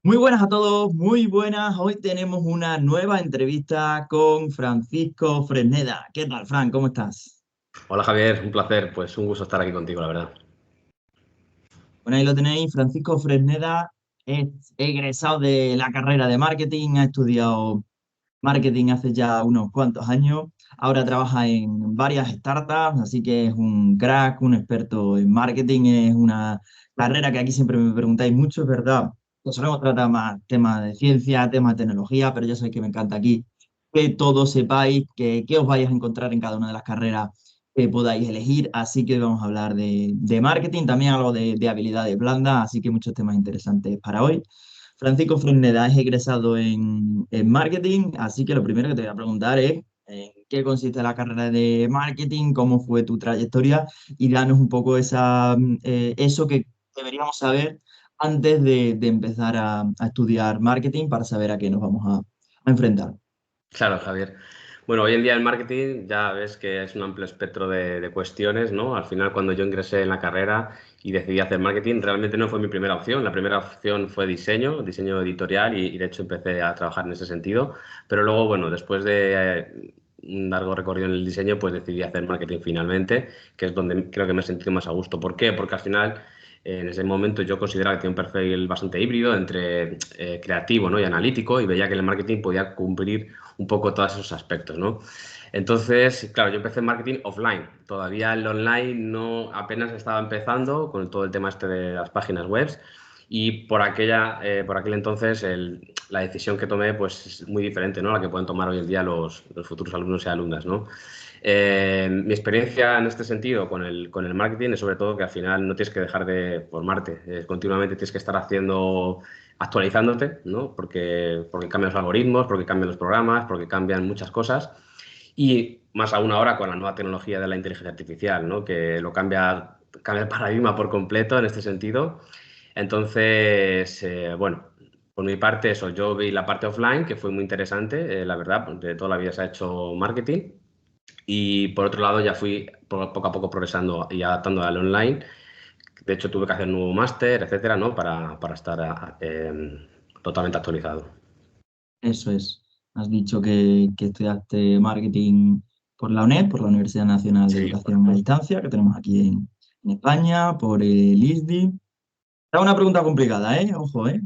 Muy buenas a todos, muy buenas. Hoy tenemos una nueva entrevista con Francisco Fresneda. ¿Qué tal, Fran? ¿Cómo estás? Hola Javier, un placer, pues un gusto estar aquí contigo, la verdad. Bueno, ahí lo tenéis. Francisco Fresneda es egresado de la carrera de marketing, ha estudiado marketing hace ya unos cuantos años. Ahora trabaja en varias startups, así que es un crack, un experto en marketing. Es una carrera que aquí siempre me preguntáis mucho, es verdad. Que solemos tratar más temas de ciencia, temas de tecnología, pero ya sabéis que me encanta aquí que todos sepáis que os vais a encontrar en cada una de las carreras que podáis elegir. Así que vamos a hablar de marketing, también algo de habilidades blandas, así que muchos temas interesantes para hoy. Francisco Fresneda es egresado en marketing, así que lo primero que te voy a preguntar es en qué consiste la carrera de marketing, cómo fue tu trayectoria y danos un poco eso que deberíamos saber antes de empezar a estudiar marketing para saber a qué nos vamos a enfrentar. Claro, Javier. Bueno, hoy en día el marketing ya ves que es un amplio espectro de cuestiones, ¿no? Al final, cuando yo ingresé en la carrera y decidí hacer marketing, realmente no fue mi primera opción. La primera opción fue diseño editorial y de hecho empecé a trabajar en ese sentido. Pero luego, bueno, después de un largo recorrido en el diseño, pues decidí hacer marketing finalmente, que es donde creo que me he sentido más a gusto. ¿Por qué? Porque al final en ese momento yo consideraba que tenía un perfil bastante híbrido entre creativo, ¿no? y analítico, y veía que el marketing podía cumplir un poco todos esos aspectos, ¿no? Entonces, claro, yo empecé en marketing offline. Todavía el online no apenas estaba empezando con todo el tema este de las páginas web y por aquel entonces la decisión que tomé pues es muy diferente, ¿no? A la que pueden tomar hoy en día los futuros alumnos y alumnas, ¿no? Mi experiencia en este sentido con el marketing es sobre todo que al final no tienes que dejar de formarte, continuamente tienes que estar actualizándote, ¿no? Porque cambian los algoritmos, porque cambian los programas, porque cambian muchas cosas y más aún ahora con la nueva tecnología de la inteligencia artificial, ¿no? Que cambia el paradigma por completo en este sentido. Entonces, bueno, por mi parte eso, yo vi la parte offline que fue muy interesante, la verdad, de toda la vida se ha hecho marketing. Y por otro lado ya fui poco a poco progresando y adaptando al online. De hecho tuve que hacer un nuevo máster, etcétera, ¿no? Para estar totalmente actualizado. Eso es. Has dicho que estudiaste marketing por la UNED, por la Universidad Nacional de Sí, Educación a correcto. Distancia, que tenemos aquí en España, por el ISDI. Te hago una pregunta complicada, ¿eh? Ojo, ¿eh?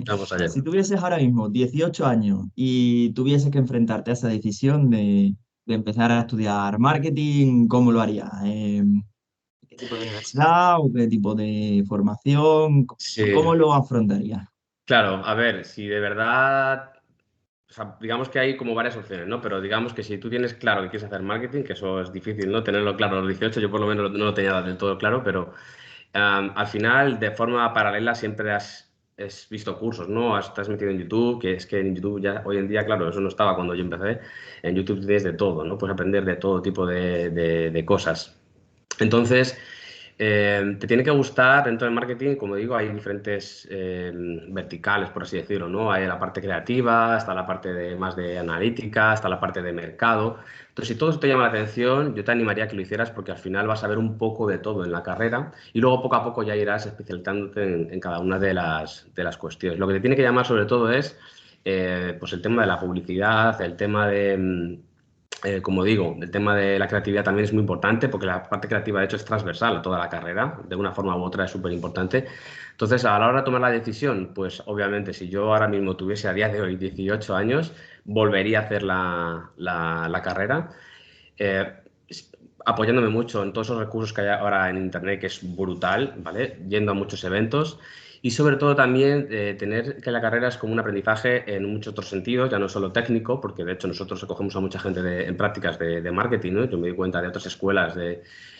Vamos allá. Si tuvieses ahora mismo 18 años y tuvieses que enfrentarte a esa decisión de empezar a estudiar marketing, ¿cómo lo harías? ¿Qué tipo de universidad o qué tipo de formación? Sí, ¿Cómo lo afrontarías? claro, a ver, si de verdad, o sea, digamos que hay como varias opciones, ¿no? Pero digamos que si tú tienes claro que quieres hacer marketing, que eso es difícil, ¿no? Tenerlo claro a los 18, yo por lo menos no lo tenía del todo claro, pero al final, de forma paralela, siempre has visto cursos, ¿no? Estás metido en YouTube, que es que en YouTube ya hoy en día, claro, eso no estaba cuando yo empecé. En YouTube tienes de todo, ¿no? Puedes aprender de todo tipo de cosas. Entonces, te tiene que gustar dentro del marketing, como digo, hay diferentes verticales, por así decirlo, ¿no? Hay la parte creativa, está la parte más de analítica, está la parte de mercado. Entonces, si todo eso te llama la atención, yo te animaría a que lo hicieras porque al final vas a ver un poco de todo en la carrera y luego poco a poco ya irás especializándote en cada una de las cuestiones. Lo que te tiene que llamar sobre todo es pues el tema de la publicidad, el tema de... como digo, el tema de la creatividad también es muy importante porque la parte creativa, de hecho, es transversal a toda la carrera, de una forma u otra es súper importante. Entonces, a la hora de tomar la decisión, pues obviamente, si yo ahora mismo tuviese a día de hoy 18 años, volvería a hacer la carrera, eh, apoyándome mucho en todos esos recursos que hay ahora en Internet, que es brutal, ¿vale? Yendo a muchos eventos. Y sobre todo también tener que la carrera es como un aprendizaje en muchos otros sentidos, ya no solo técnico, porque de hecho nosotros recogemos a mucha gente en prácticas de marketing, ¿no? Yo me di cuenta de otras escuelas,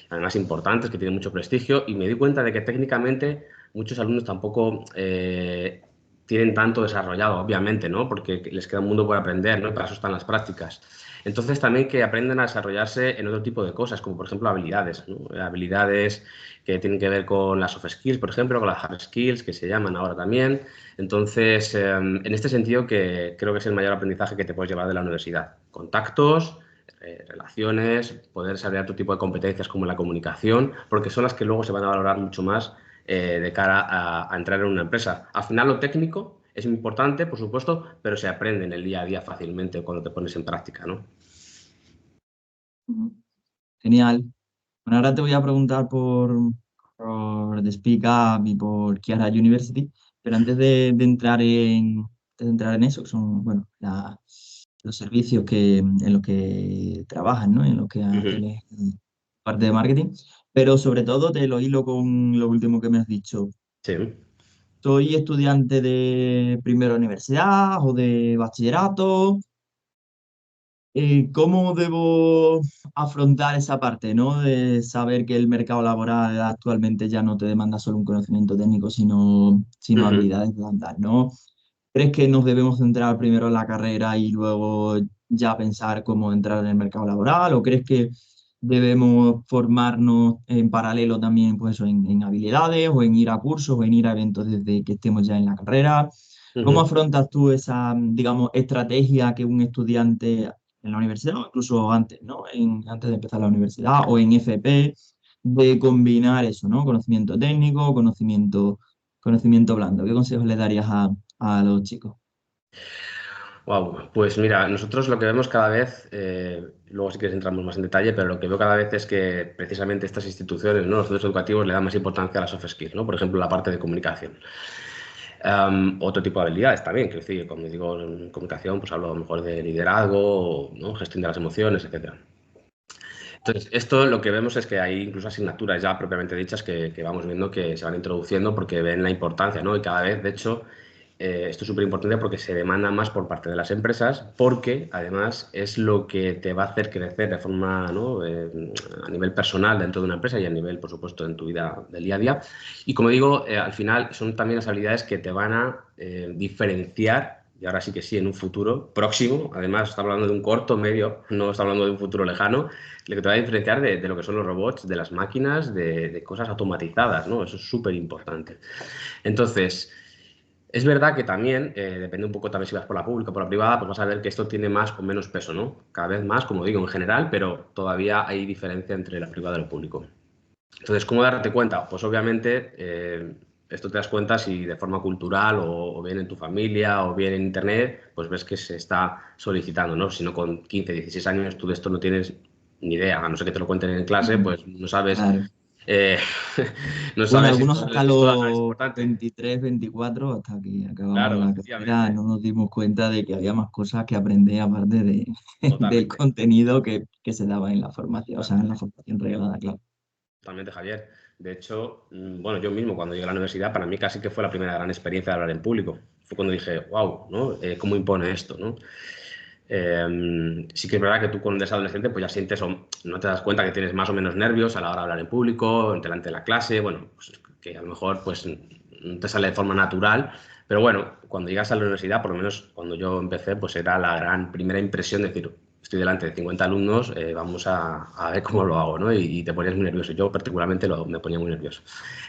además importantes, que tienen mucho prestigio, y me di cuenta de que técnicamente muchos alumnos tampoco tienen tanto desarrollado, obviamente, ¿no? Porque les queda un mundo por aprender, ¿no? Y para eso están las prácticas. Entonces también que aprendan a desarrollarse en otro tipo de cosas, como por ejemplo habilidades, ¿no? Habilidades que tienen que ver con las soft skills, por ejemplo, con las hard skills, que se llaman ahora también. Entonces, en este sentido, que creo que es el mayor aprendizaje que te puedes llevar de la universidad. Contactos, relaciones, poder desarrollar tu tipo de competencias como la comunicación, porque son las que luego se van a valorar mucho más de cara a entrar en una empresa. Al final lo técnico es importante, por supuesto, pero se aprende en el día a día fácilmente cuando te pones en práctica, ¿no? Genial. Bueno, ahora te voy a preguntar por The Speak Up y por Kiara University, pero antes de entrar en eso, que son, bueno, los servicios en los que trabajas, ¿no? En los que Ujú. tienes parte de marketing, pero sobre todo te lo hilo con lo último que me has dicho. Sí. ¿Soy estudiante de primera universidad o de bachillerato? ¿Cómo debo afrontar esa parte, ¿no? De saber que el mercado laboral actualmente ya no te demanda solo un conocimiento técnico, sino Ujú. habilidades blandas, ¿no? ¿Crees que nos debemos centrar primero en la carrera y luego ya pensar cómo entrar en el mercado laboral? ¿O crees que debemos formarnos en paralelo también, pues, eso, en habilidades o en ir a cursos o en ir a eventos desde que estemos ya en la carrera? ¿Cómo Ujú. afrontas tú esa, digamos, estrategia que un estudiante en la universidad o incluso antes, ¿no? Antes de empezar la universidad o en FP, de combinar eso, ¿no? Conocimiento técnico, conocimiento blando. ¿Qué consejos le darías a los chicos? Wow, pues mira, nosotros lo que vemos cada vez, luego si quieres entramos más en detalle, pero lo que veo cada vez es que precisamente estas instituciones, ¿no? Los centros educativos le dan más importancia a las soft skills, ¿no? Por ejemplo, la parte de comunicación. Otro tipo de habilidades también, quiero decir, cuando digo en comunicación, pues hablo a lo mejor de liderazgo, ¿no? Gestión de las emociones, etcétera. Entonces, esto lo que vemos es que hay incluso asignaturas ya propiamente dichas que vamos viendo que se van introduciendo porque ven la importancia, ¿no? Y cada vez, de hecho, esto es súper importante porque se demanda más por parte de las empresas, porque además es lo que te va a hacer crecer de forma, ¿no? A nivel personal dentro de una empresa y a nivel, por supuesto, en tu vida del día a día. Y como digo, al final son también las habilidades que te van a diferenciar, y ahora sí que sí, en un futuro próximo, además está hablando de un corto, medio, no está hablando de un futuro lejano, lo que te va a diferenciar de lo que son los robots, de las máquinas, de cosas automatizadas, ¿no? Eso es súper importante. Entonces, es verdad que también, depende un poco también si vas por la pública o por la privada, pues vas a ver que esto tiene más o menos peso, ¿no? Cada vez más, como digo, en general, pero todavía hay diferencia entre la privada y el público. Entonces, ¿cómo darte cuenta? Pues obviamente, esto te das cuenta si de forma cultural o bien en tu familia o bien en internet, pues ves que se está solicitando, ¿no? Si no con 15, 16 años tú de esto no tienes ni idea, a no ser que te lo cuenten en clase, Mm. pues no sabes, Claro. eh, no Bueno, sabes si algunos esto, hasta esto es los importante. 23, 24, hasta que acabamos Claro, la carrera, efectivamente, no nos dimos cuenta de que había más cosas que aprender aparte del totalmente. contenido que se daba en la formación, o sea, en Totalmente. la formación reglada, claro. Totalmente, Javier. De hecho, bueno, yo mismo cuando llegué a la universidad, para mí casi que fue la primera gran experiencia de hablar en público. Fue cuando dije, wow, ¿no? ¿Cómo impone esto, ¿no? Sí que es verdad que tú cuando eres adolescente, pues ya sientes o no te das cuenta que tienes más o menos nervios a la hora de hablar en público, delante de la clase, bueno, pues que a lo mejor pues no te sale de forma natural, pero bueno, cuando llegas a la universidad, por lo menos cuando yo empecé, pues era la gran primera impresión de decir, estoy delante de 50 alumnos, vamos a ver cómo lo hago, ¿no? Y te ponías muy nervioso. Yo particularmente me ponía muy nervioso.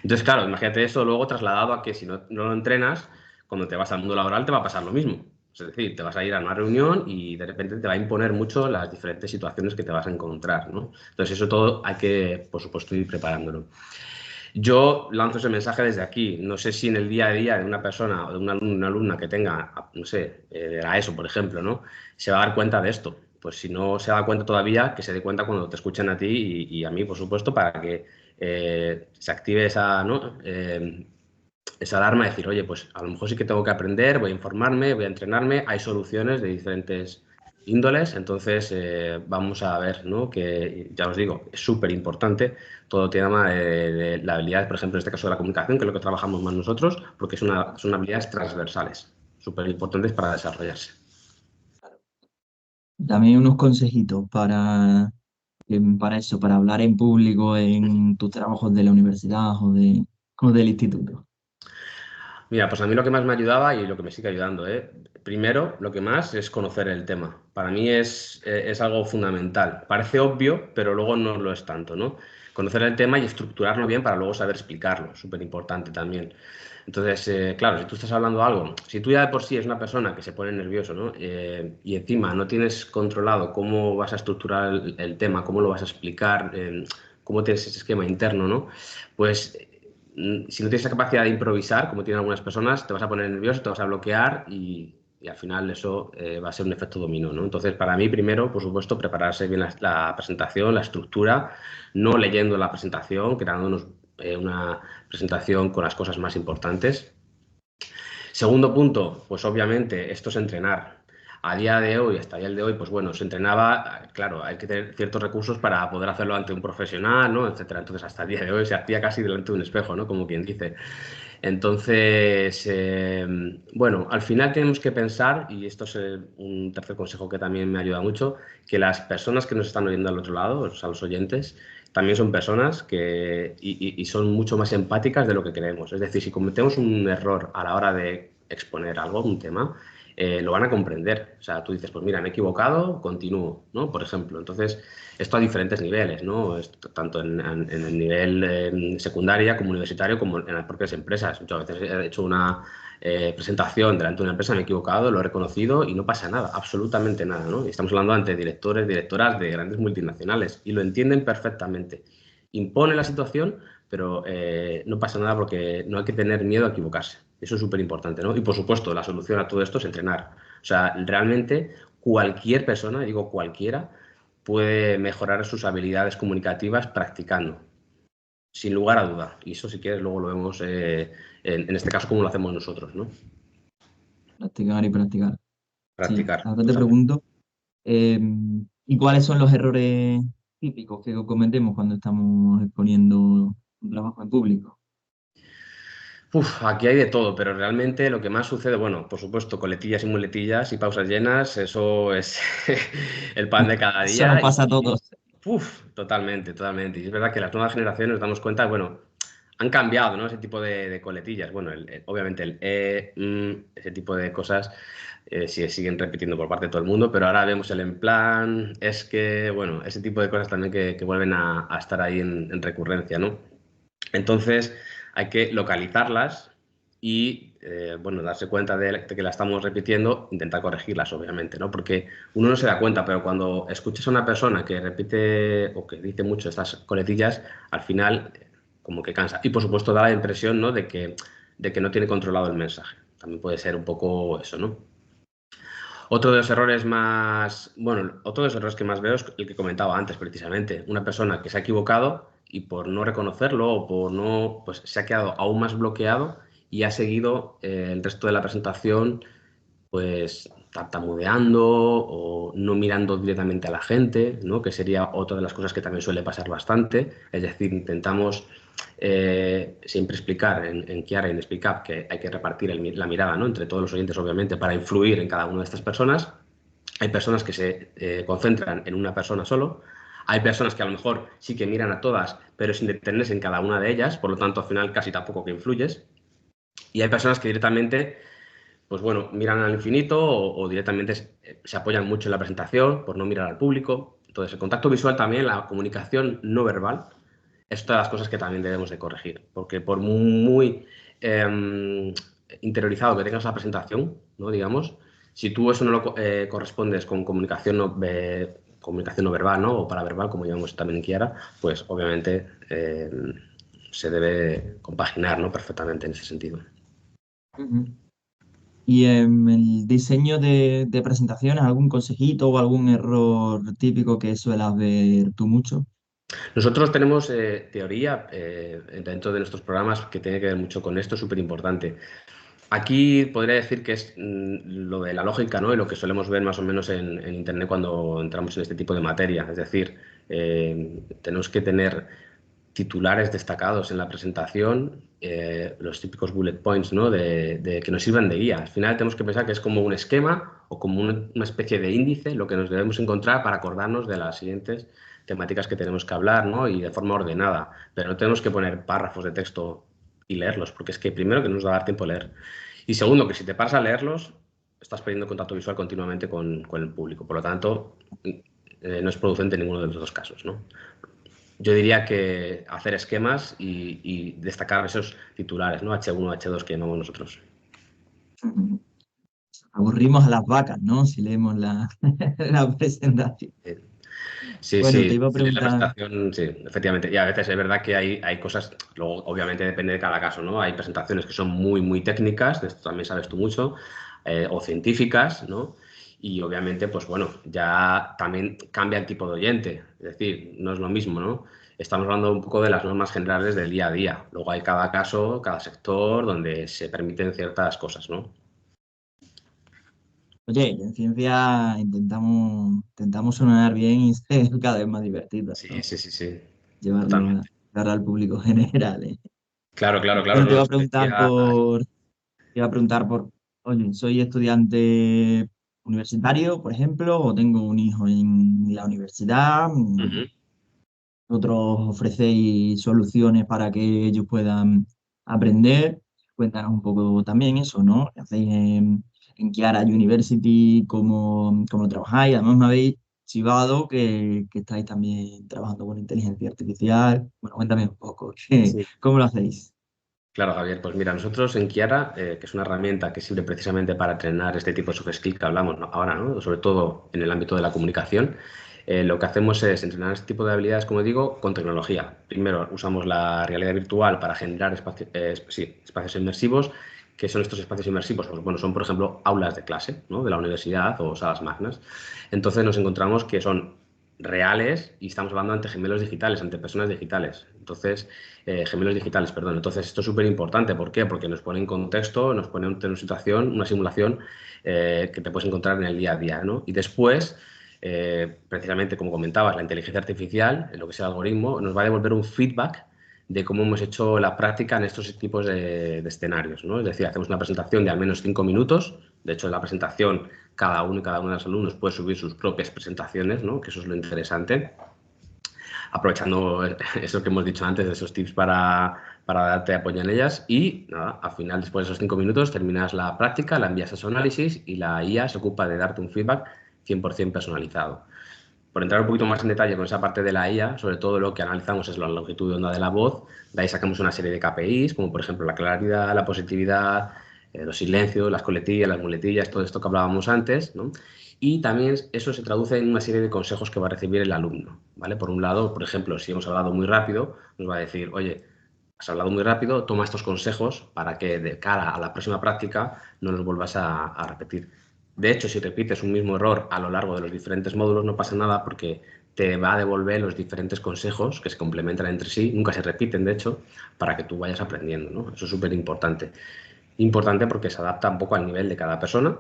Entonces, claro, imagínate eso luego trasladado a que si no lo entrenas, cuando te vas al mundo laboral te va a pasar lo mismo. Es decir, te vas a ir a una reunión y de repente te va a imponer mucho las diferentes situaciones que te vas a encontrar, ¿no? Entonces, eso todo hay que, por supuesto, ir preparándolo. Yo lanzo ese mensaje desde aquí. No sé si en el día a día de una persona o de un alumno, una alumna que tenga, no sé, de la ESO, por ejemplo, ¿no? Se va a dar cuenta de esto. Pues si no se da cuenta todavía, que se dé cuenta cuando te escuchen a ti y a mí, por supuesto, para que se active esa, ¿no? Esa alarma de decir, oye, pues a lo mejor sí que tengo que aprender, voy a informarme, voy a entrenarme, hay soluciones de diferentes índoles, entonces vamos a ver, ¿no? Que ya os digo, es súper importante todo tema de la habilidad, por ejemplo, en este caso de la comunicación, que es lo que trabajamos más nosotros, porque son habilidades transversales, súper importantes para desarrollarse. También unos consejitos para eso, para hablar en público en tus trabajos de la universidad o del instituto. Mira, pues a mí lo que más me ayudaba y lo que me sigue ayudando, ¿eh? Primero, lo que más es conocer el tema. Para mí es algo fundamental. Parece obvio, pero luego no lo es tanto, ¿no? Conocer el tema y estructurarlo bien para luego saber explicarlo, súper importante también. Entonces, claro, si tú estás hablando algo, si tú ya de por sí es una persona que se pone nervioso, ¿no? Y encima no tienes controlado cómo vas a estructurar el tema, cómo lo vas a explicar, cómo tienes ese esquema interno, ¿no? Pues si no tienes esa capacidad de improvisar, como tienen algunas personas, te vas a poner nervioso, te vas a bloquear y al final eso va a ser un efecto dominó, ¿no? Entonces, para mí, primero, por supuesto, prepararse bien la presentación, la estructura, no leyendo la presentación, creándonos una presentación con las cosas más importantes. Segundo punto, pues obviamente esto es entrenar. A día de hoy, hasta el día de hoy, pues bueno, se entrenaba, claro, hay que tener ciertos recursos para poder hacerlo ante un profesional, ¿no? Etcétera. Entonces, hasta el día de hoy se hacía casi delante de un espejo, ¿no? Como quien dice. Entonces, bueno, al final tenemos que pensar, y esto es un tercer consejo que también me ayuda mucho, que las personas que nos están oyendo al otro lado, o sea, los oyentes, también son personas y son mucho más empáticas de lo que creemos. Es decir, si cometemos un error a la hora de exponer algo, un tema, lo van a comprender. O sea, tú dices, pues mira, me he equivocado, continúo, ¿no? Por ejemplo. Entonces, esto a diferentes niveles, ¿no? Tanto en el nivel secundaria como universitario, como en las propias empresas. Yo a veces he hecho una presentación delante de una empresa, me he equivocado, lo he reconocido y no pasa nada, absolutamente nada, ¿no? Y estamos hablando ante directores, directoras de grandes multinacionales y lo entienden perfectamente. Impone la situación, pero no pasa nada porque no hay que tener miedo a equivocarse. Eso es súper importante, ¿no? Y por supuesto, la solución a todo esto es entrenar. O sea, realmente cualquier persona, digo cualquiera, puede mejorar sus habilidades comunicativas practicando, sin lugar a duda. Y eso, si quieres, luego lo vemos en este caso como lo hacemos nosotros, ¿no? Practicar y practicar. Sí, Practicar. ahora O te sea, pregunto, ¿y cuáles son los errores típicos que cometemos cuando estamos exponiendo un trabajo en público? aquí hay de todo, pero realmente lo que más sucede, bueno, por supuesto, coletillas y muletillas y pausas llenas, eso es el pan de cada Eso nos día. pasa a todos. Totalmente, totalmente. Y es verdad que las nuevas generaciones nos damos cuenta, bueno, han cambiado, ¿no? Ese tipo de coletillas. Bueno, obviamente ese tipo de cosas se siguen repitiendo por parte de todo el mundo, pero ahora vemos el en plan, es que, bueno, ese tipo de cosas también que vuelven a estar ahí en recurrencia, ¿no? Entonces hay que localizarlas y, bueno, darse cuenta de que la estamos repitiendo, intentar corregirlas, obviamente, ¿no? Porque uno no se da cuenta, pero cuando escuchas a una persona que repite o que dice mucho estas coletillas, al final como que cansa. Y por supuesto da la impresión, ¿no? de que no tiene controlado el mensaje. También puede ser un poco eso, ¿no? Otro de los errores más, bueno, otro de los errores que más veo es el que comentaba antes, precisamente. Una persona que se ha equivocado y por no reconocerlo o por no, pues se ha quedado aún más bloqueado y ha seguido el resto de la presentación, pues tartamudeando o no mirando directamente a la gente, ¿no? Que sería otra de las cosas que también suele pasar bastante. Es decir, intentamos siempre explicar en Chiara y en Speak Up que hay que repartir la mirada, ¿no? Entre todos los oyentes, obviamente, para influir en cada una de estas personas. Hay personas que se concentran en una persona solo. Hay personas que a lo mejor sí que miran a todas, pero sin detenerse en cada una de ellas, por lo tanto, al final casi tampoco que influyes. Y hay personas que directamente, pues bueno, miran al infinito o directamente se apoyan mucho en la presentación por no mirar al público. Entonces, el contacto visual también, la comunicación no verbal, es otra de las cosas que también debemos de corregir, porque por muy interiorizado que tengas la presentación, ¿no? Digamos, si tú eso no lo correspondes con comunicación no verbal, ¿no? O paraverbal, como llamamos también en Kiara, pues obviamente se debe compaginar, ¿no? Perfectamente en ese sentido. Ujú. Y en el diseño de presentaciones, ¿algún consejito o algún error típico que suelas ver tú mucho? Nosotros tenemos teoría dentro de nuestros programas que tiene que ver mucho con esto, es súper importante. Aquí podría decir que es lo de la lógica, ¿no? Y lo que solemos ver más o menos en Internet cuando entramos en este tipo de materia. Es decir, tenemos que tener titulares destacados en la presentación, los típicos bullet points, ¿no? de que nos sirvan de guía. Al final tenemos que pensar que es como un esquema o como una especie de índice lo que nos debemos encontrar para acordarnos de las siguientes temáticas que tenemos que hablar, ¿no? Y de forma ordenada. Pero no tenemos que poner párrafos de texto y leerlos, porque es que primero que no nos va a dar tiempo a leer. Y segundo, que si te paras a leerlos, estás perdiendo contacto visual continuamente con el público. Por lo tanto, no es producente en ninguno de los dos casos, ¿no? Yo diría que hacer esquemas y destacar esos titulares, ¿no? H1, H2 que llamamos nosotros. Ujú. Aburrimos a las vacas, ¿no? Si leemos la, la presentación. Eh, Sí, Bueno, te sí, iba a sí, la preguntar, presentación, sí, efectivamente. Y a veces es verdad que hay cosas, luego obviamente depende de cada caso, ¿no? Hay presentaciones que son muy, muy técnicas, de esto también sabes tú mucho, o científicas, ¿no? Y obviamente, pues bueno, ya también cambia el tipo de oyente, es decir, no es lo mismo, ¿no? Estamos hablando un poco de las normas generales del día a día. Luego hay cada caso, cada sector donde se permiten ciertas cosas, ¿no? oye, en ciencia intentamos sonar bien y ser cada vez más divertidos, Sí, ¿no? sí, sí, sí, Llevarlo totalmente. cara al público general, ¿eh? Claro, claro, claro, Bueno, no, no, decía, te iba a preguntar por, oye, soy estudiante universitario, por ejemplo, o tengo un hijo en la universidad, ujú. vosotros ofrecéis soluciones para que ellos puedan aprender. Cuéntanos un poco también eso, ¿no? ¿Qué hacéis en Chiara University? ¿Cómo lo trabajáis? Además me habéis chivado que estáis también trabajando con inteligencia artificial. Bueno, cuéntame un poco, Sí. ¿cómo lo hacéis? Claro, Javier, pues mira, nosotros en Kiara, que es una herramienta que sirve precisamente para entrenar este tipo de soft skills que hablamos, ¿no? Ahora, ¿no? Sobre todo en el ámbito de la comunicación, lo que hacemos es entrenar este tipo de habilidades, como digo, con tecnología. Primero usamos la realidad virtual para generar sí, espacios inmersivos. ¿Qué son estos espacios inmersivos? Pues bueno, son por ejemplo aulas de clase, ¿no? De la universidad o salas magnas. Entonces nos encontramos que son reales y estamos hablando ante gemelos digitales, ante personas digitales. Entonces, gemelos digitales, perdón. Entonces, esto es súper importante. ¿Por qué? Porque nos pone en contexto, nos pone en una situación, una simulación que te puedes encontrar en el día a día, ¿no? Y después, precisamente como comentabas, la inteligencia artificial, lo que es el algoritmo, nos va a devolver un feedback de cómo hemos hecho la práctica en estos tipos de escenarios, ¿no? Es decir, hacemos una presentación de al menos 5 minutos. De hecho, en la presentación, cada uno y cada uno de los alumnos puede subir sus propias presentaciones, ¿no? Que eso es lo interesante, aprovechando eso que hemos dicho antes, de esos tips para darte apoyo en ellas. Y nada, al final, después de esos 5 minutos, terminas la práctica, la envías a su análisis y la IA se ocupa de darte un feedback 100% personalizado. Por entrar un poquito más en detalle con esa parte de la IA, sobre todo lo que analizamos es la longitud de onda de la voz. De ahí sacamos una serie de KPIs, como por ejemplo la claridad, la positividad, los silencios, las coletillas, las muletillas, todo esto que hablábamos antes, ¿no? Y también eso se traduce en una serie de consejos que va a recibir el alumno, ¿vale? Por un lado, por ejemplo, si hemos hablado muy rápido, nos va a decir, oye, has hablado muy rápido, toma estos consejos para que de cara a la próxima práctica no los vuelvas a repetir. De hecho, si repites un mismo error a lo largo de los diferentes módulos, no pasa nada porque te va a devolver los diferentes consejos que se complementan entre sí, nunca se repiten, de hecho, para que tú vayas aprendiendo, ¿no? Eso es súper importante. Importante porque se adapta un poco al nivel de cada persona,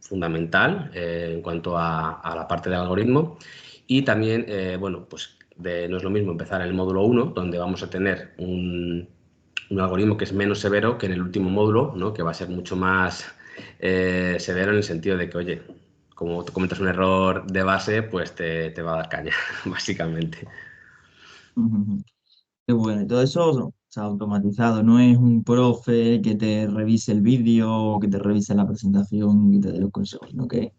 fundamental en cuanto a la parte del algoritmo. Y también, bueno, pues no es lo mismo empezar en el módulo 1, donde vamos a tener un algoritmo que es menos severo que en el último módulo, ¿no? Que va a ser mucho más severo en el sentido de que, oye, como tú comentas un error de base, pues te va a dar caña, básicamente. Qué bueno, y todo eso se ha automatizado, no es un profe que te revise el vídeo o que te revise la presentación y te dé los consejos, sino que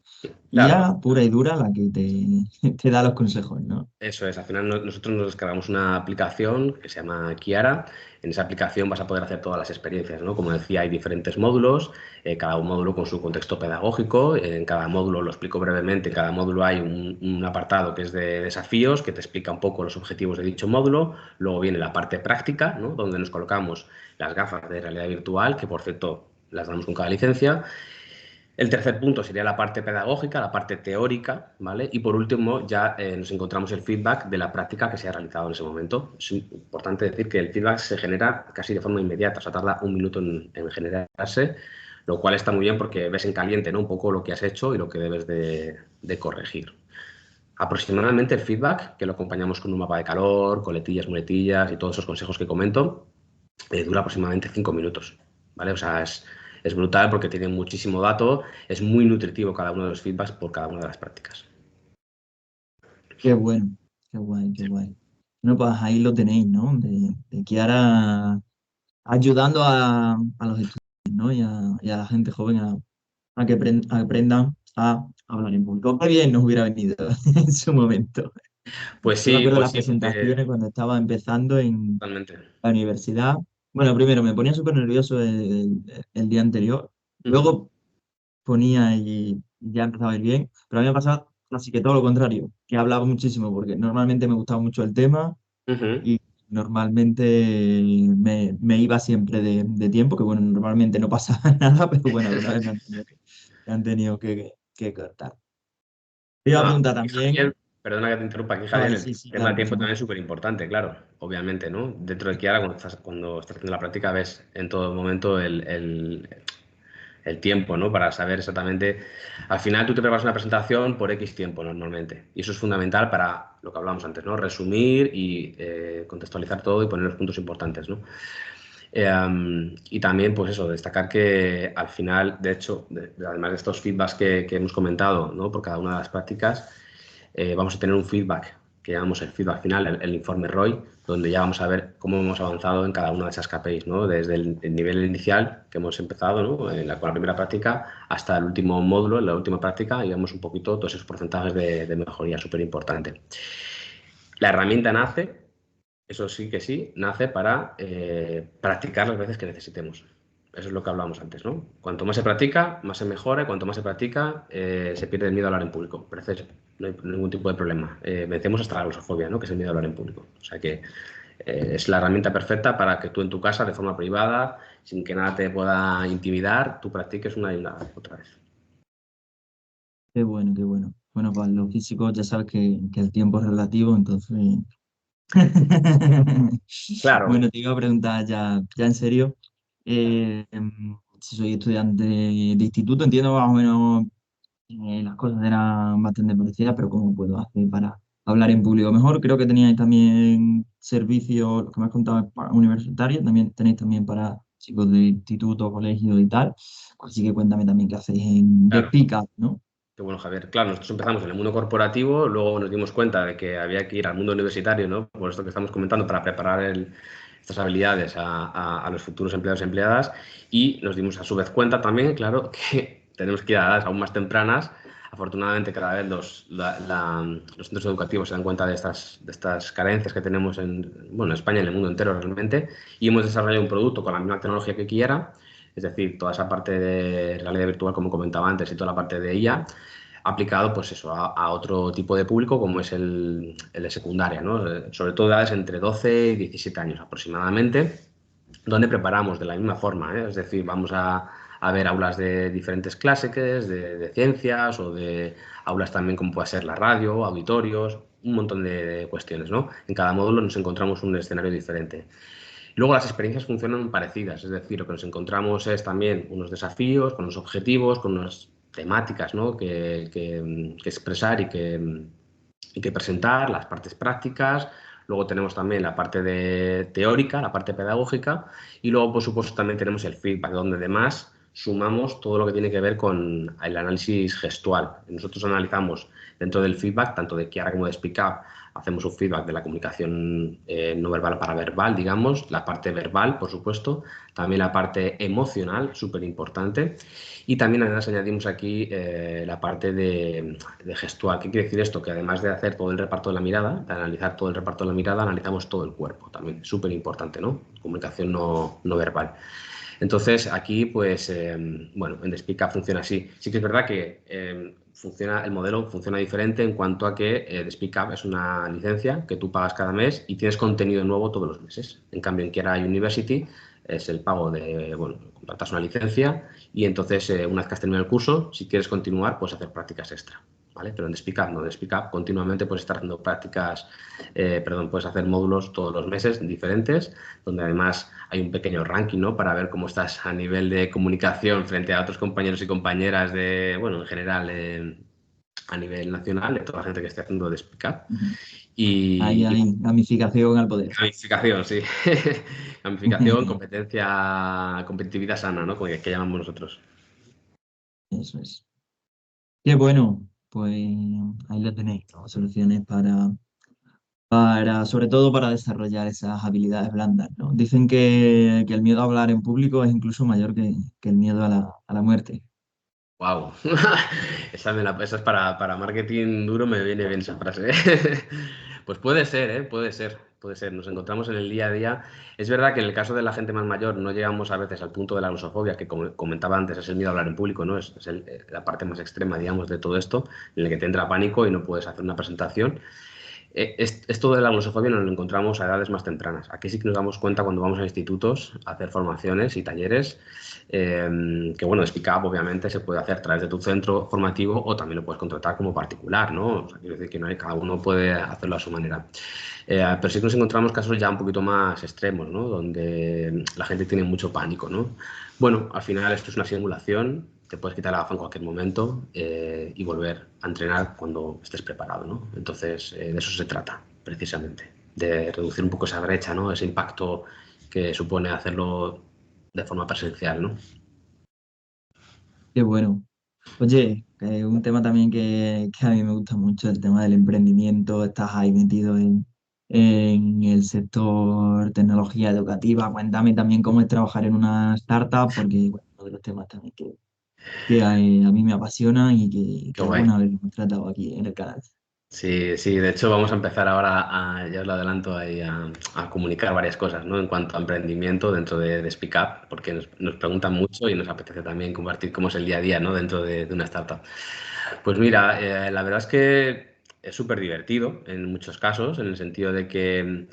Claro, IA pura y dura la que te da los consejos, ¿no? eso es, al final nosotros nos descargamos una aplicación que se llama Kiara. En esa aplicación vas a poder hacer todas las experiencias, ¿no? Como decía, hay diferentes módulos, cada un módulo con su contexto pedagógico. En cada módulo, lo explico brevemente, en cada módulo hay un apartado que es de desafíos, que te explica un poco los objetivos de dicho módulo. Luego viene la parte práctica, ¿no? Donde nos colocamos las gafas de realidad virtual, que por cierto las damos con cada licencia. El tercer punto sería la parte pedagógica, la parte teórica, ¿vale? Y por último, ya nos encontramos el feedback de la práctica que se ha realizado en ese momento. Es importante decir que el feedback se genera casi de forma inmediata, o sea, tarda un minuto en generarse, lo cual está muy bien porque ves en caliente, ¿no? Un poco lo que has hecho y lo que debes de corregir. Aproximadamente el feedback, que lo acompañamos con un mapa de calor, coletillas, muletillas y todos esos consejos que comento, dura aproximadamente 5 minutos, ¿vale? O sea, es brutal porque tiene muchísimo dato, es muy nutritivo cada uno de los feedbacks por cada una de las prácticas. Qué bueno, qué guay, qué guay. Bueno, pues ahí lo tenéis, ¿no? De Kiara ayudando a los estudiantes, ¿no? Y a la gente joven a que aprendan a hablar en público. Qué bien nos hubiera venido en su momento. Yo me acuerdo de Pues las sí, presentaciones cuando estaba empezando en totalmente. la universidad. Bueno, primero me ponía súper nervioso el día anterior. Ujú. Luego ponía y ya empezaba a ir bien. Pero a mí me ha pasado Así que todo lo contrario, que he hablado muchísimo porque normalmente me gustaba mucho el tema Ujú. y normalmente me iba siempre de tiempo, que bueno, normalmente no pasa nada, pero bueno, alguna vez me han tenido que cortar. Te iba a No, preguntar aquí, también. Javier, perdona que te interrumpa aquí, Ah, Javier, vale, el sí, sí, tema de claro, por tiempo favor. también es súper importante, claro, obviamente, ¿no? Dentro de Kiara, cuando estás haciendo la práctica, ves en todo momento el tiempo, ¿no? Para saber exactamente. Al final tú te preparas una presentación por X tiempo normalmente. Y eso es fundamental para lo que hablábamos antes, ¿no? Resumir y contextualizar todo y poner los puntos importantes, ¿no? Y también, pues eso, destacar que al final, de hecho, además de estos feedbacks que hemos comentado, ¿no? Por cada una de las prácticas, vamos a tener un feedback que llamamos el feedback final, el informe ROI, donde ya vamos a ver cómo hemos avanzado en cada una de esas KPIs, ¿no? Desde el nivel inicial que hemos empezado, ¿no? Con la primera práctica hasta el último módulo, en la última práctica, y vemos un poquito todos esos porcentajes de mejoría, súper importante. La herramienta nace, eso sí que sí, nace para practicar las veces que necesitemos. Eso es lo que hablábamos antes, ¿no? Cuanto más se practica, más se mejora, y cuanto más se practica, se pierde el miedo a hablar en público. Parece, no hay ningún tipo de problema. Vencemos hasta la glosofobia, ¿no? Que es el miedo a hablar en público. O sea que es la herramienta perfecta para que tú en tu casa, de forma privada, sin que nada te pueda intimidar, tú practiques una y una otra vez. Qué bueno, qué bueno. Bueno, para los físicos ya sabes que el tiempo es relativo, entonces... Claro. Bueno, te iba a preguntar ya en serio, si soy estudiante de instituto, entiendo más o menos las cosas eran bastante parecidas, pero ¿cómo puedo hacer para hablar en público mejor? Creo que teníais también servicios, lo que me has contado, para universitarios, también tenéis también para chicos de instituto, colegio y tal. Así que cuéntame también qué hacéis de Claro. Speak Up, ¿no? Qué bueno, Javier. Claro, nosotros empezamos en el mundo corporativo, luego nos dimos cuenta de que había que ir al mundo universitario, ¿no? Por esto que estamos comentando, para preparar estas habilidades a los futuros empleados y empleadas. Y nos dimos a su vez cuenta también, claro, que tenemos que ir a edades aún más tempranas. Afortunadamente, cada vez los centros educativos se dan cuenta de estas carencias que tenemos en España y en el mundo entero realmente. Y hemos desarrollado un producto con la misma tecnología que Kiera, es decir, toda esa parte de realidad virtual, como comentaba antes, y toda la parte de IA, aplicado pues eso, a otro tipo de público como es el de secundaria, ¿no? Sobre todo edades entre 12 y 17 años aproximadamente, donde preparamos de la misma forma, ¿eh? Es decir, vamos a ver aulas de diferentes clases, de ciencias o de aulas también como puede ser la radio, auditorios, un montón de cuestiones, ¿no? En cada módulo nos encontramos un escenario diferente. Luego las experiencias funcionan parecidas, es decir, lo que nos encontramos es también unos desafíos, con unos objetivos, con unas temáticas, ¿no? que expresar y que presentar, las partes prácticas. Luego tenemos también la parte teórica, la parte pedagógica, y luego, por supuesto, también tenemos el feedback, donde además sumamos todo lo que tiene que ver con el análisis gestual. Nosotros analizamos dentro del feedback, tanto de Kiara como de Speak Up, hacemos un feedback de la comunicación no verbal para verbal, digamos, la parte verbal, por supuesto, también la parte emocional, súper importante, y también además añadimos aquí la parte de gestual. ¿Qué quiere decir esto? Que además de hacer todo el reparto de la mirada, de analizar todo el reparto de la mirada, analizamos todo el cuerpo también, súper importante, ¿no? Comunicación no verbal. Entonces, aquí, pues, bueno, en Despica funciona así. Sí que es verdad que el modelo funciona diferente en cuanto a que Despica es una licencia que tú pagas cada mes y tienes contenido nuevo todos los meses. En cambio, en Kiara University es el pago de, bueno, contratas una licencia y entonces, una vez que has terminado el curso, si quieres continuar, puedes hacer prácticas extra. ¿Vale? Pero en Speak Up no, en Speak Up continuamente puedes estar haciendo prácticas, puedes hacer módulos todos los meses diferentes, donde además hay un pequeño ranking, ¿no? Para ver cómo estás a nivel de comunicación frente a otros compañeros y compañeras bueno, en general, a nivel nacional, de toda la gente que esté haciendo de Speak Up. Ujú. Ahí Y hay gamificación al poder. gamificación, sí. Gamificación, competencia, competitividad sana, ¿no? Como que llamamos nosotros. Eso es. Qué bueno, pues ahí lo tenéis, ¿no? Soluciones sobre todo para desarrollar esas habilidades blandas, ¿no? Dicen que el miedo a hablar en público es incluso mayor que el miedo a la muerte. Wow. Esa es para marketing duro, me viene bien esa frase. Pues puede ser, ¿eh? Puede ser. puede ser, nos encontramos en el día a día. Es verdad que en el caso de la gente más mayor no llegamos a veces al punto de la glosofobia, que como comentaba antes, es el miedo a hablar en público, ¿no? Es la parte más extrema, digamos, de todo esto, en el que te entra pánico y no puedes hacer una presentación. Esto de la glosofobia nos lo encontramos a edades más tempranas. Aquí sí que nos damos cuenta cuando vamos a institutos a hacer formaciones y talleres, que bueno, Speak Up obviamente se puede hacer a través de tu centro formativo o también lo puedes contratar como particular, ¿no? O sea, quiero decir que no hay, cada uno puede hacerlo a su manera. Pero sí que nos encontramos casos ya un poquito más extremos, ¿no? Donde la gente tiene mucho pánico, ¿no? Bueno, al final esto es una simulación, te puedes quitar la gafa en cualquier momento y volver a entrenar cuando estés preparado, ¿no? Entonces, de eso se trata, precisamente, de reducir un poco esa brecha, ¿no? Ese impacto que supone hacerlo de forma presencial, ¿no? Qué bueno. Oye, un tema también que a mí me gusta mucho, el tema del emprendimiento. Estás ahí metido en el sector tecnología educativa. Cuéntame también cómo es trabajar en una startup, porque bueno, uno de los temas también que a mí me apasiona y Qué que es guay. bueno haberlo tratado aquí en el canal. Sí, sí, de hecho vamos a empezar ahora, ya os lo adelanto, ahí a comunicar varias cosas, ¿no? En cuanto a emprendimiento dentro de Speak Up, porque nos preguntan mucho y nos apetece también compartir cómo es el día a día, ¿no? Dentro de una startup. Pues mira, la verdad es que es súper divertido en muchos casos, en el sentido de que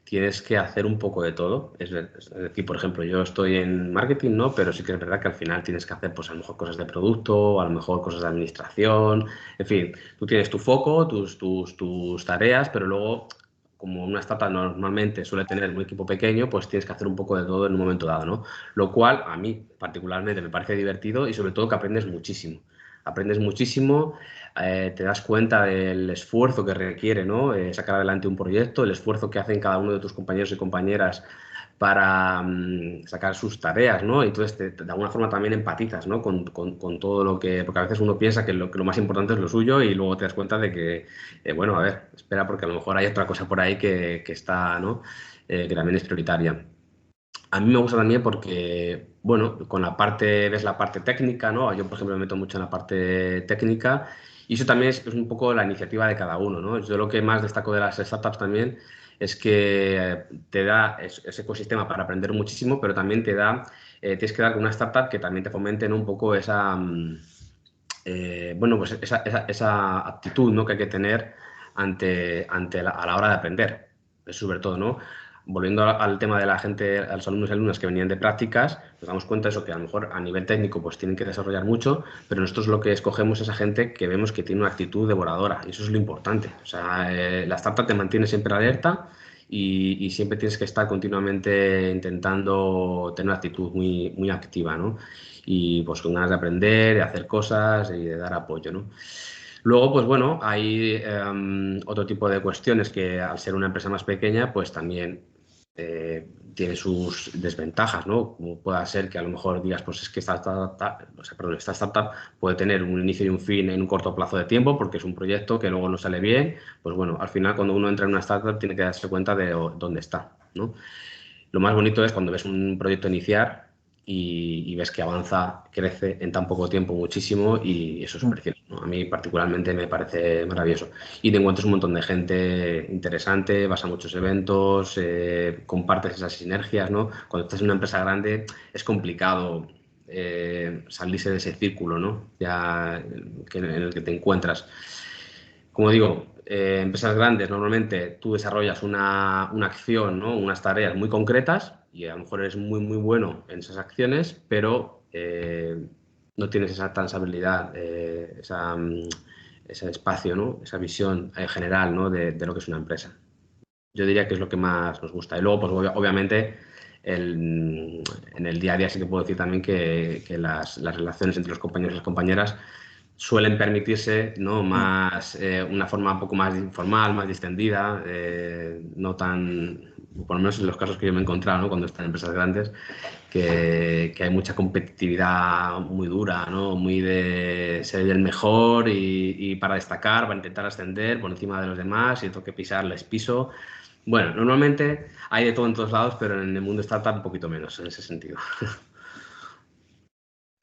tienes que hacer un poco de todo. Es decir, por ejemplo, yo estoy en marketing, ¿no? Pero sí que es verdad que al final tienes que hacer, pues a lo mejor cosas de producto, a lo mejor cosas de administración, en fin, tú tienes tu foco, tus tareas, pero luego, como una startup normalmente suele tener un equipo pequeño, pues tienes que hacer un poco de todo en un momento dado, ¿no? Lo cual a mí particularmente me parece divertido y sobre todo que aprendes muchísimo. Aprendes muchísimo, te das cuenta del esfuerzo que requiere, ¿no? Sacar adelante un proyecto, el esfuerzo que hacen cada uno de tus compañeros y compañeras para sacar sus tareas, ¿no? Y entonces de alguna forma también empatizas, ¿no? Con todo lo que... Porque a veces uno piensa que lo más importante es lo suyo y luego te das cuenta de que, bueno, a ver, espera, porque a lo mejor hay otra cosa por ahí que está, ¿no? Que también es prioritaria. A mí me gusta también porque, bueno, con la parte, ves la parte técnica, ¿no? Yo, por ejemplo, me meto mucho en la parte técnica y eso también es un poco la iniciativa de cada uno, ¿no? Yo lo que más destaco de las startups también es que te da ese ecosistema para aprender muchísimo, pero también te da, tienes que dar con una startup que también te fomente, ¿no? Un poco esa, bueno, pues esa actitud, ¿no? Que hay que tener a la hora de aprender. Eso sobre todo, ¿no? Volviendo al tema de la gente, a los alumnos y alumnas que venían de prácticas, nos damos cuenta de eso, que a lo mejor a nivel técnico pues tienen que desarrollar mucho, pero nosotros lo que escogemos es a gente que vemos que tiene una actitud devoradora, y eso es lo importante. O sea, la startup te mantiene siempre alerta y siempre tienes que estar continuamente intentando tener una actitud muy, muy activa, ¿no? Y pues con ganas de aprender, de hacer cosas y de dar apoyo, ¿no? Luego, pues bueno, hay otro tipo de cuestiones que al ser una empresa más pequeña, pues también tiene sus desventajas, ¿no? Como pueda ser que a lo mejor digas, pues es que esta startup puede tener un inicio y un fin en un corto plazo de tiempo porque es un proyecto que luego no sale bien. Pues bueno, al final cuando uno entra en una startup tiene que darse cuenta de dónde está, ¿no? Lo más bonito es cuando ves un proyecto iniciar y ves que avanza, crece en tan poco tiempo muchísimo y eso es precioso, ¿no? A mí particularmente me parece maravilloso. Y te encuentras un montón de gente interesante, vas a muchos eventos, compartes esas sinergias, ¿no? Cuando estás en una empresa grande es complicado salirse de ese círculo, ¿no? Ya en el que te encuentras. Como digo, empresas grandes normalmente tú desarrollas una acción, ¿no? Unas tareas muy concretas y a lo mejor eres muy, muy bueno en esas acciones, pero no tienes esa transabilidad, ese espacio, ¿no? Esa visión general, ¿no? De lo que es una empresa. Yo diría que es lo que más nos gusta. Y luego, pues obviamente, en el día a día sí que puedo decir también que las relaciones entre los compañeros y las compañeras suelen permitirse, ¿no? Más, una forma un poco más informal, más distendida, no tan, por lo menos en los casos que yo me he encontrado, ¿no? Cuando están en empresas grandes, que hay mucha competitividad muy dura, ¿no? Muy de ser el mejor y para destacar, para intentar ascender por encima de los demás, y tengo que pisar, les piso. Bueno, normalmente hay de todo en todos lados, pero en el mundo startup un poquito menos en ese sentido.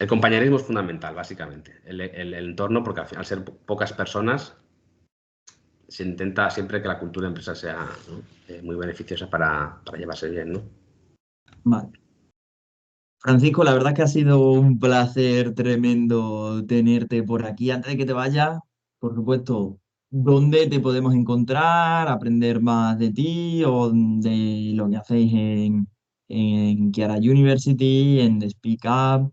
El compañerismo es fundamental, básicamente. El entorno, porque al final, al ser pocas personas, se intenta siempre que la cultura de empresa sea, ¿no? Muy beneficiosa para llevarse bien, ¿no? Vale. Francisco, la verdad es que ha sido un placer tremendo tenerte por aquí. Antes de que te vayas, por supuesto, ¿dónde te podemos encontrar, aprender más de ti o de lo que hacéis en Kiara University, en The Speak Up?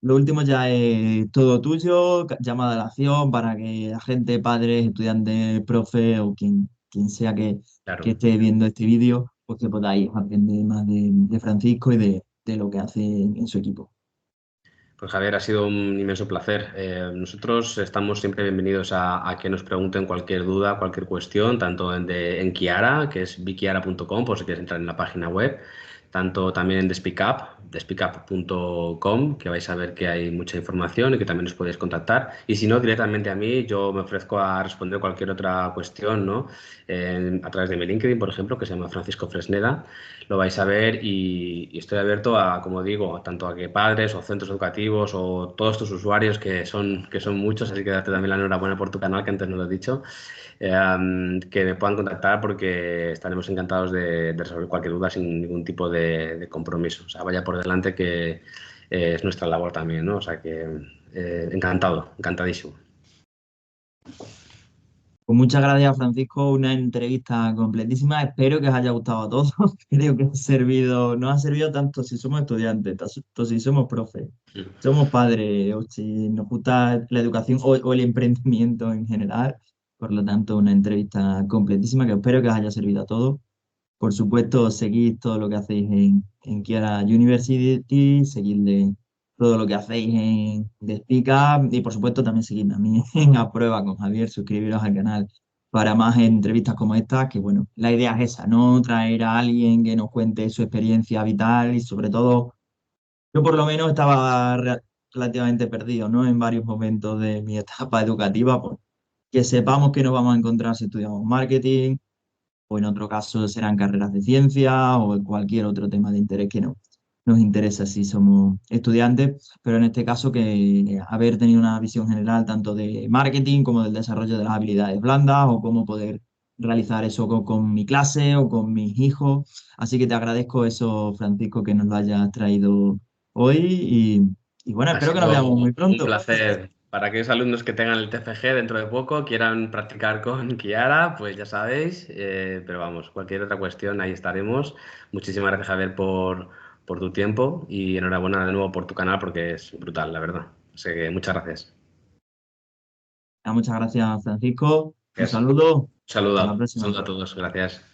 Lo último ya es todo tuyo, llamada a la acción para que la gente, padres, estudiantes, profe o quien sea que Claro. esté viendo este vídeo, pues que podáis aprender más de Francisco y de lo que hace en su equipo. Pues Javier, ha sido un inmenso placer. Nosotros estamos siempre bienvenidos a que nos pregunten cualquier duda, cualquier cuestión, tanto en Kiara, que es bikiara.com, por si quieres entrar en la página web, tanto también en thespeakup.com, que vais a ver que hay mucha información y que también os podéis contactar. Y si no, directamente a mí, yo me ofrezco a responder cualquier otra cuestión, ¿no? A través de mi LinkedIn, por ejemplo, que se llama Francisco Fresneda. Lo vais a ver y estoy abierto a, como digo, tanto a que padres o centros educativos o todos tus usuarios, que son muchos, así que date también la enhorabuena por tu canal, que antes no lo he dicho, que me puedan contactar porque estaremos encantados de resolver cualquier duda sin ningún tipo de compromiso. O sea, vaya por delante que es nuestra labor también, ¿no? O sea que encantado, encantadísimo. Pues muchas gracias, Francisco. Una entrevista completísima. Espero que os haya gustado a todos. Creo que ha servido, nos ha servido tanto si somos estudiantes, tanto si somos profes, somos padres o si nos gusta la educación o el emprendimiento en general. Por lo tanto, una entrevista completísima que espero que os haya servido a todos. Por supuesto, seguid todo lo que hacéis en Kiara University, seguidle todo lo que hacéis en The Speak Up y por supuesto también seguidme a mí en A Prueba con Javier, suscribiros al canal para más entrevistas como estas, que bueno, la idea es esa, ¿no? Traer a alguien que nos cuente su experiencia vital y sobre todo, yo por lo menos estaba relativamente perdido, ¿no? En varios momentos de mi etapa educativa, pues, que sepamos que nos vamos a encontrar si estudiamos marketing o en otro caso serán carreras de ciencia o cualquier otro tema de interés que nos interesa si somos estudiantes, pero en este caso que haber tenido una visión general tanto de marketing como del desarrollo de las habilidades blandas o cómo poder realizar eso con mi clase o con mis hijos. Así que te agradezco eso, Francisco, que nos lo hayas traído hoy y bueno, Ha espero que nos veamos sido muy un pronto. placer. Para aquellos alumnos que tengan el TFG dentro de poco, quieran practicar con Kiara, pues ya sabéis. Pero vamos, cualquier otra cuestión, ahí estaremos. Muchísimas gracias, Javier, por tu tiempo y enhorabuena de nuevo por tu canal porque es brutal, la verdad. Así que muchas gracias. Muchas gracias, Francisco. Un Gracias. saludo. Hasta la Saludo próxima. a todos. Gracias.